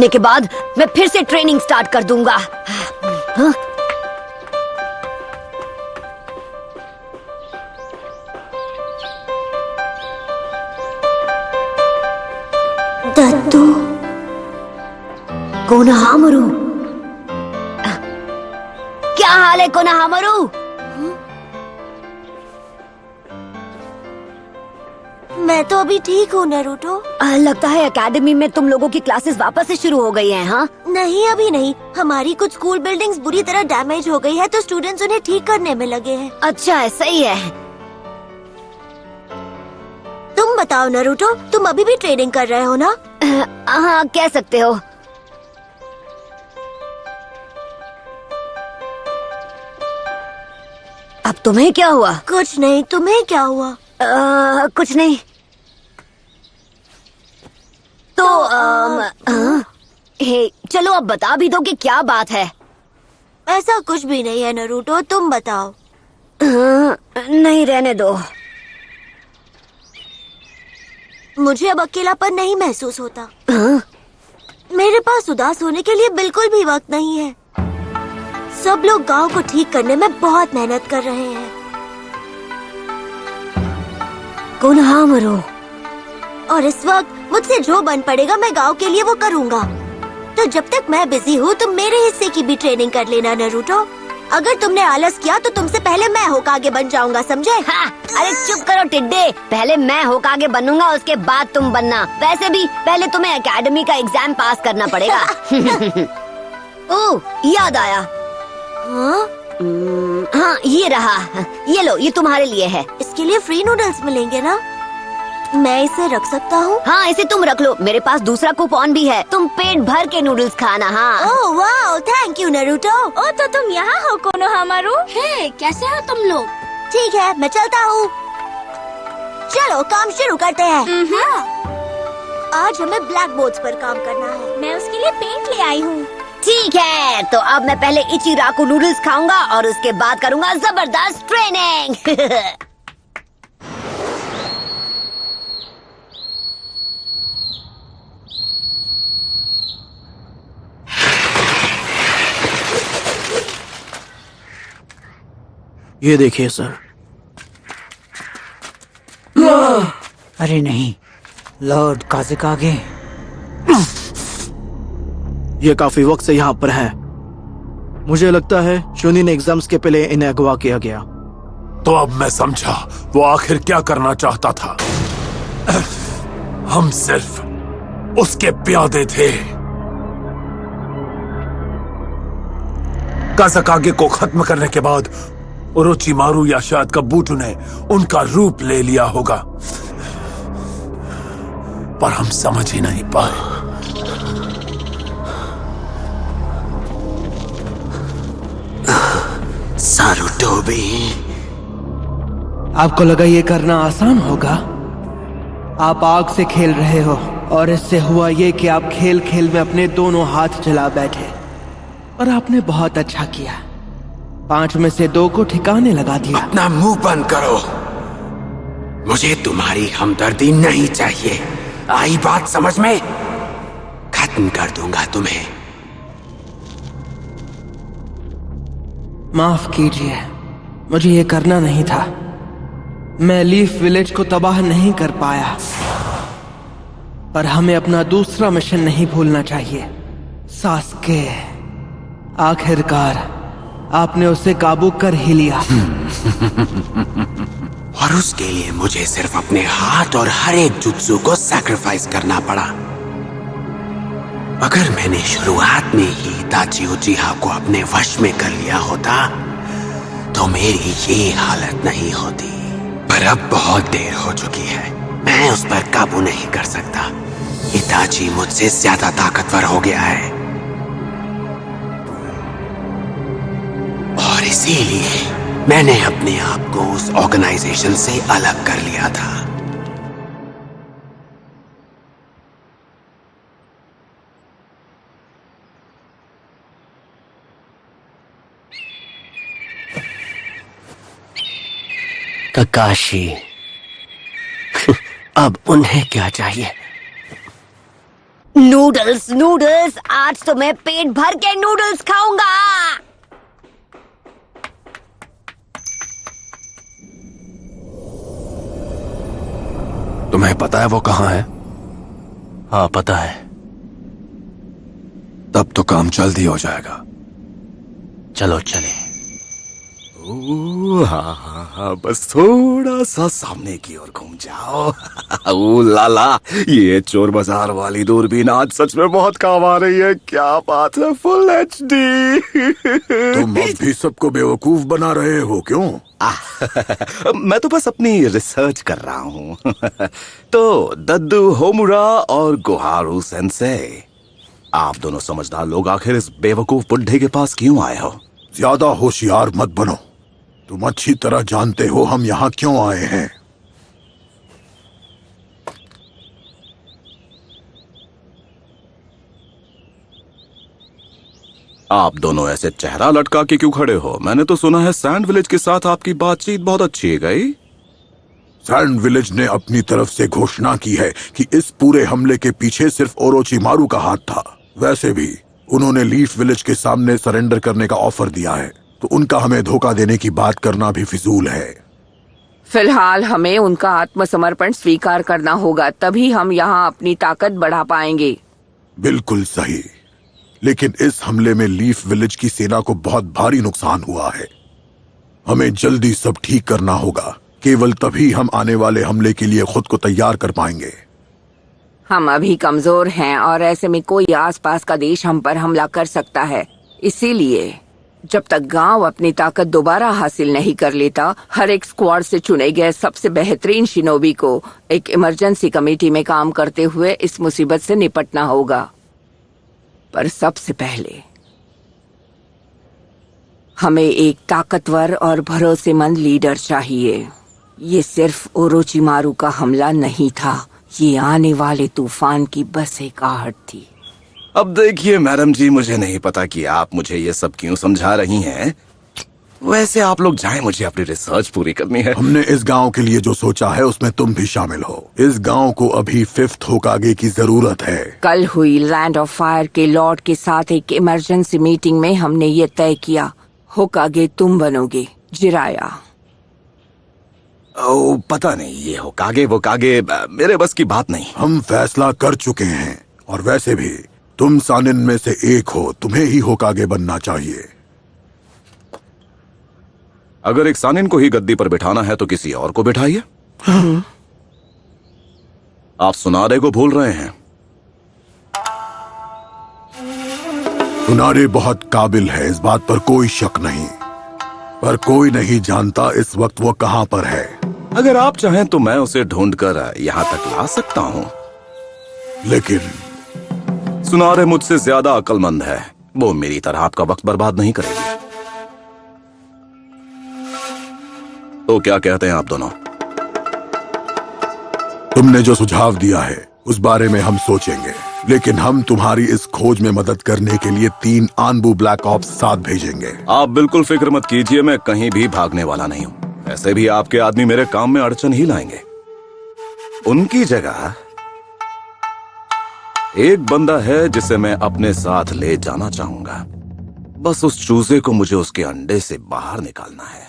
महीने के बाद मैं फिर से ट्रेनिंग स्टार्ट कर दूंगा। हाँ? दत्तू, कोनोहामारू, क्या हाल है कोनोहामारू? मैं तो अभी ठीक हूँ नारुतो। लगता है एकेडमी में तुम लोगों की क्लासेस वापस से शुरू हो गई हैं, हाँ? नहीं, अभी नहीं। हमारी कुछ स्कूल बिल्डिंग्स बुरी तरह डैमेज हो गई है, तो स्टूडेंट्स उन्हें ठीक करने में लगे हैं। अच्छा है, सही है। तुम बताओ नारुतो, तुम अभी भी ट्रेनिंग कर रहे हो ना? हाँ, कह सकते हो। अब तुम्हें क्या हुआ? कुछ नहीं, तुम्हें क्या हुआ? कुछ नहीं। तो चलो अब बता भी दो कि क्या बात है। ऐसा कुछ भी नहीं है नारुतो, तुम बताओ। नहीं, रहने दो। मुझे अब अकेलापन नहीं महसूस होता। मेरे पास उदास होने के लिए बिल्कुल भी वक्त नहीं है। सब लोग गांव को ठीक करने में बहुत मेहनत कर रहे हैं। कोनोहामारू, और इस वक्त मुझसे जो बन पड़ेगा मैं गांव के लिए वो करूंगा। तो जब तक मैं बिजी हूँ तुम मेरे हिस्से की भी ट्रेनिंग कर लेना नारुतो। अगर तुमने आलस किया तो तुमसे पहले मैं होकागे बन जाऊंगा, समझे? हाँ, अरे चुप करो टिड्डे। पहले मैं होकागे बनूंगा, उसके बाद तुम बनना। वैसे भी पहले तुम्हें एकेडमी का एग्जाम पास करना पड़ेगा। ओह, याद आया। हाँ? हाँ, ये रहा। ये लो, ये तुम्हारे लिए है। इसके लिए फ्री नूडल्स मिलेंगे ना? मैं इसे रख सकता हूँ? हाँ, इसे तुम रख लो। मेरे पास दूसरा कूपन भी है। तुम पेट भर के नूडल्स खाना। हाँ। ओह वाह, थैंक यू नारुतो। ओ, तो तुम यहाँ हो कोनोहामारू? हे, कैसे हो तुम लोग? ठीक है, मैं चलता हूँ। चलो काम शुरू करते हैं। आज हमें ब्लैक बोर्ड्स पर काम करना है। मैं उसके लिए पेंट ले आई हूँ। ठीक है, तो अब मैं पहले इचिराकू नूडल्स खाऊंगा और उसके बाद करूंगा जबरदस्त ट्रेनिंग। ये देखिए सर। अरे नहीं, लॉर्ड काज़ेकागे। ये काफी वक्त से यहाँ पर है। मुझे लगता है शोनी ने एग्जाम्स के पहले इन्हें अगवा किया गया। तो अब मैं समझा वो आखिर क्या करना चाहता था। हम सिर्फ उसके प्यादे थे। काज़ेकागे को खत्म करने के बाद ओरोचिमारू या शायद काबुटो ने उनका रूप ले लिया होगा, पर हम समझ ही नहीं पाए। सारुटोबी, आपको लगा ये करना आसान होगा? आप आग से खेल रहे हो और इससे हुआ ये कि आप खेल खेल में अपने दोनों हाथ जला बैठे। और आपने बहुत अच्छा किया, 5 में से 2 को ठिकाने लगा दिया। अपना मुंह बंद करो। मुझे तुम्हारी हमदर्दी नहीं चाहिए। आई बात समझ में? खत्म कर दूंगा तुम्हें। माफ कीजिए, मुझे ये करना नहीं था। मैं लीफ विलेज को तबाह नहीं कर पाया, पर हमें अपना दूसरा मिशन नहीं भूलना चाहिए। सास्के, आखिरकार आपने उसे काबू कर ही लिया। और उसके लिए मुझे सिर्फ अपने हाथ और हर एक जुत्सु को सैक्रिफाइस करना पड़ा। अगर मैंने शुरुआत में ही इताची उचिहा को अपने वश में कर लिया होता तो मेरी ये हालत नहीं होती। पर अब बहुत देर हो चुकी है, मैं उस पर काबू नहीं कर सकता। इताची मुझसे ज्यादा ताकतवर हो गया है और इसीलिए मैंने अपने आप को उस ऑर्गेनाइजेशन से अलग कर लिया था। ककाशी, अब उन्हें क्या चाहिए? नूडल्स नूडल्स, आज तो मैं पेट भर के नूडल्स खाऊंगा। तुम्हें पता है वो कहाँ है? हाँ पता है। तब तो काम जल्दी हो जाएगा। चलो चले। हाँ हाँ हाँ, बस थोड़ा सा सामने की ओर घूम जाओ। ओ लाला, ये चोर बाजार वाली दूरबीन आज सच में बहुत काम आ रही है। क्या बात है, फुल HD। तुम अब भी सबको बेवकूफ बना रहे हो क्यों? मैं तो बस अपनी रिसर्च कर रहा हूँ। तो दद्दू होमुरा और गोहारू सेंसे, आप दोनों समझदार लोग आखिर इस बेवकूफ बुड्ढे के पास क्यों आए हो? ज्यादा होशियार मत बनो। तुम अच्छी तरह जानते हो हम यहाँ क्यों आए हैं। आप दोनों ऐसे चेहरा लटका के क्यों खड़े हो? मैंने तो सुना है सैंड विलेज के साथ आपकी बातचीत बहुत अच्छी गई। सैंड विलेज ने अपनी तरफ से घोषणा की है कि इस पूरे हमले के पीछे सिर्फ ओरोचिमारू का हाथ था। वैसे भी उन्होंने लीफ विलेज के सामने सरेंडर करने का ऑफर दिया है, तो उनका हमें धोखा देने की बात करना भी फिजूल है। फिलहाल हमें उनका आत्मसमर्पण स्वीकार करना होगा, तभी हम यहाँ अपनी ताकत बढ़ा पाएंगे। बिल्कुल सही, लेकिन इस हमले में लीफ विलेज की सेना को बहुत भारी नुकसान हुआ है। हमें जल्दी सब ठीक करना होगा। केवल तभी हम आने वाले हमले के लिए खुद को तैयार कर पाएंगे। हम अभी कमजोर हैं और ऐसे में कोई आसपास का देश हम पर हमला कर सकता है। इसीलिए जब तक गांव अपनी ताकत दोबारा हासिल नहीं कर लेता, हर एक स्क्वाड से चुने गए सबसे बेहतरीन शिनोबी को एक इमरजेंसी कमेटी में काम करते हुए इस मुसीबत से निपटना होगा। पर सबसे पहले हमें एक ताकतवर और भरोसेमंद लीडर चाहिए। ये सिर्फ ओरोचिमारू का हमला नहीं था, ये आने वाले तूफान की बस एक आहट थी। अब देखिए मैडम जी, मुझे नहीं पता कि आप मुझे ये सब क्यों समझा रही हैं। वैसे आप लोग जाएं, मुझे अपनी रिसर्च पूरी करनी है। हमने इस गांव के लिए जो सोचा है उसमें तुम भी शामिल हो। इस गांव को अभी 5th होकागे की जरूरत है। कल हुई लैंड ऑफ फायर के लॉर्ड के साथ एक इमरजेंसी मीटिंग में हमने ये तय किया, होकागे तुम बनोगे, जिराया। ओ, पता नहीं, ये होकागे वो कागे मेरे बस की बात नहीं। हम फैसला कर चुके हैं, और वैसे भी तुम सानिन में से एक हो, तुम्हें ही होकागे बनना चाहिए। अगर एक सानिन को ही गद्दी पर बिठाना है तो किसी और को बिठाइए। आप सुनारे को भूल रहे हैं। सुनारे बहुत काबिल है, इस बात पर कोई शक नहीं, पर कोई नहीं जानता इस वक्त वो कहां पर है। अगर आप चाहें तो मैं उसे ढूंढकर यहां तक ला सकता हूं, लेकिन सुनारे मुझसे ज्यादा अक्लमंद है। वो मेरी तरह आपका वक्त बर्बाद नहीं करेगी। तो क्या कहते हैं आप दोनों? तुमने जो सुझाव दिया है उस बारे में हम सोचेंगे, लेकिन हम तुम्हारी इस खोज में मदद करने के लिए 3 आनबू ब्लैक ऑप्स साथ भेजेंगे। आप बिल्कुल फिक्र मत कीजिए, मैं कहीं भी भागने वाला नहीं हूँ। वैसे भी आपके आदमी मेरे काम में अड़चन ही लाएंगे। उनकी जगह एक बंदा है जिसे मैं अपने साथ ले जाना चाहूंगा। बस उस चूजे को मुझे उसके अंडे से बाहर निकालना है।